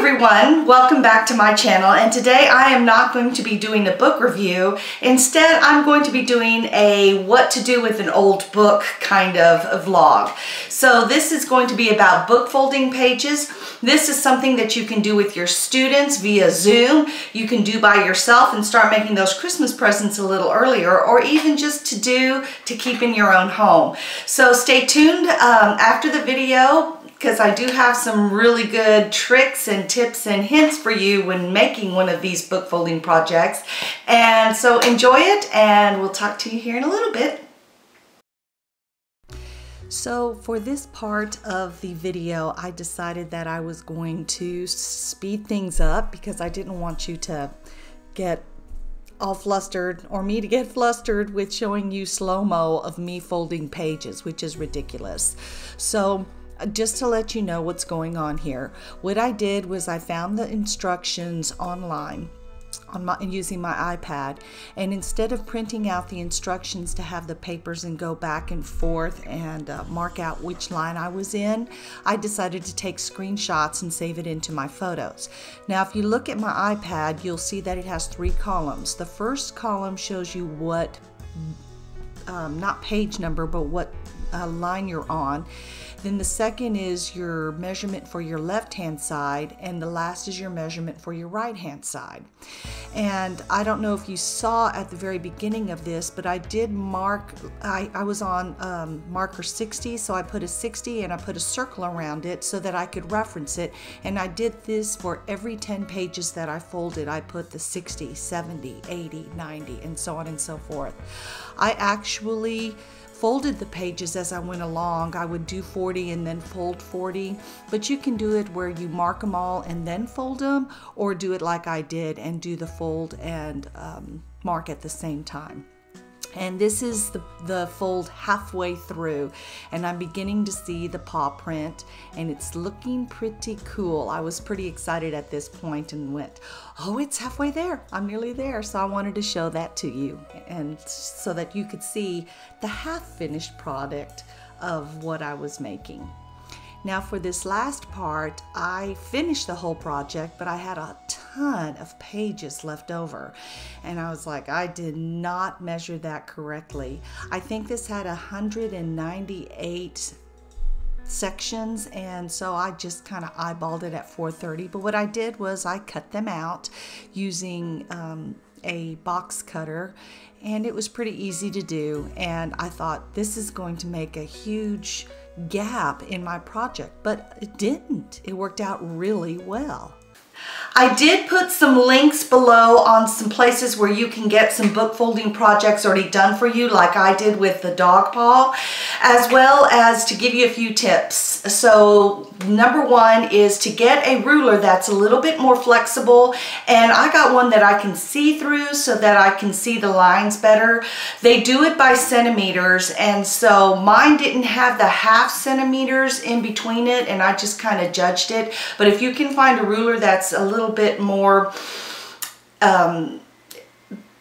everyone, welcome back to my channel, and today I am not going to be doing a book review. Instead, I'm going to be doing a what to do with an old book kind of a vlog. So this is going to be about book folding pages. This is something that you can do with your students via Zoom. You can do by yourself and start making those Christmas presents a little earlier, or even just to keep in your own home. So stay tuned after the video, because I do have some really good tricks and tips and hints for you when making one of these book folding projects. And so enjoy it, and we'll talk to you here in a little bit. So for this part of the video, I decided that I was going to speed things up because I didn't want you to get all flustered, or me to get flustered with showing you slow-mo of me folding pages, which is ridiculous. So just to let you know what's going on here, what I did was I found the instructions online using my iPad, and instead of printing out the instructions to have the papers and go back and forth and mark out which line I was in, I decided to take screenshots and save it into my photos. Now if you look at my iPad, you'll see that it has 3 columns. The first column shows you what not page number, but what line you're on. Then the second is your measurement for your left-hand side, and the last is your measurement for your right-hand side. And I don't know if you saw at the very beginning of this, but I did mark, I was on marker 60, so I put a 60 and I put a circle around it so that I could reference it. And I did this for every 10 pages that I folded. I put the 60, 70, 80, 90, and so on and so forth. I actually folded the pages as I went along. I would do 40 and then fold 40, but you can do it where you mark them all and then fold them, or do it like I did and do the fold and mark at the same time. And this is the fold halfway through, and I'm beginning to see the paw print, and it's looking pretty cool. I was pretty excited at this point and went, oh, it's halfway there. I'm nearly there. So I wanted to show that to you, and so that you could see the half-finished product of what I was making. Now for this last part, I finished the whole project, but I had a ton of pages left over. And I was like, I did not measure that correctly. I think this had 198 sections, and so I just kind of eyeballed it at 430. But what I did was I cut them out using a box cutter, and it was pretty easy to do. And I thought, this is going to make a huge gap in my project, but it didn't. It worked out really well. I did put some links below on some places where you can get some book folding projects already done for you, like I did with the dog paw, as well as to give you a few tips. So number one is to get a ruler that's a little bit more flexible, and I got one that I can see through so that I can see the lines better. They do it by centimeters, and so mine didn't have the half centimeters in between it, and I just kind of judged it. But if you can find a ruler that's a little bit more, that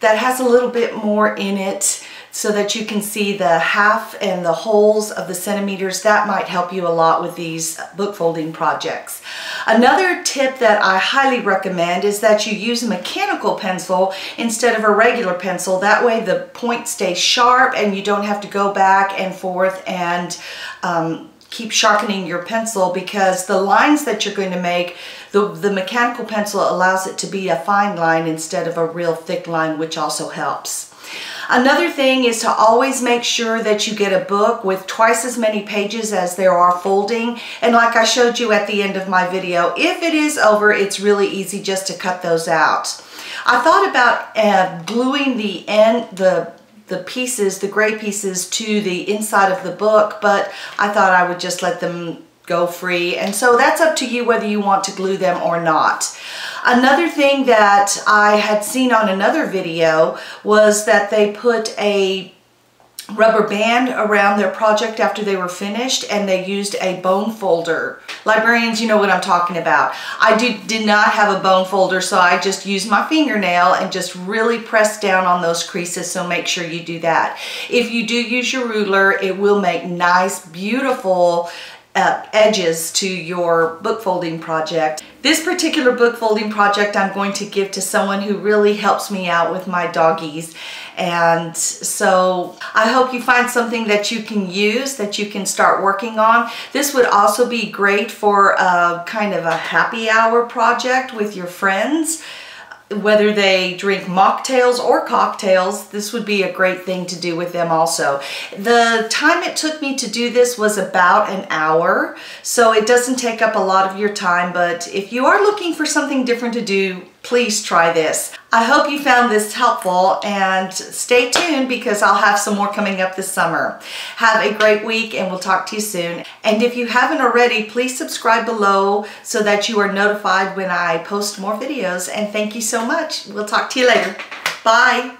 has a little bit more in it so that you can see the half and the holes of the centimeters, that might help you a lot with these book folding projects. Another tip that I highly recommend is that you use a mechanical pencil instead of a regular pencil. That way the point stays sharp and you don't have to go back and forth and keep sharpening your pencil, because the lines that you're going to make, the mechanical pencil allows it to be a fine line instead of a real thick line, which also helps. Another thing is to always make sure that you get a book with twice as many pages as there are folding. And like I showed you at the end of my video, if it is over, it's really easy just to cut those out. I thought about gluing the pieces, the gray pieces, to the inside of the book, but I thought I would just let them go free. And so that's up to you whether you want to glue them or not. Another thing that I had seen on another video was that they put a rubber band around their project after they were finished, and they used a bone folder. Librarians, you know what I'm talking about. I did not have a bone folder, so I just used my fingernail and just really pressed down on those creases, so make sure you do that. If you do use your ruler, it will make nice, beautiful edges to your book folding project. This particular book folding project I'm going to give to someone who really helps me out with my doggies. And so I hope you find something that you can use, that you can start working on. This would also be great for a kind of a happy hour project with your friends. Whether they drink mocktails or cocktails, this would be a great thing to do with them also. The time it took me to do this was about an hour, so it doesn't take up a lot of your time, but if you are looking for something different to do, please try this. I hope you found this helpful, and stay tuned because I'll have some more coming up this summer. Have a great week, and we'll talk to you soon. And if you haven't already, please subscribe below so that you are notified when I post more videos. And thank you so much. We'll talk to you later. Bye.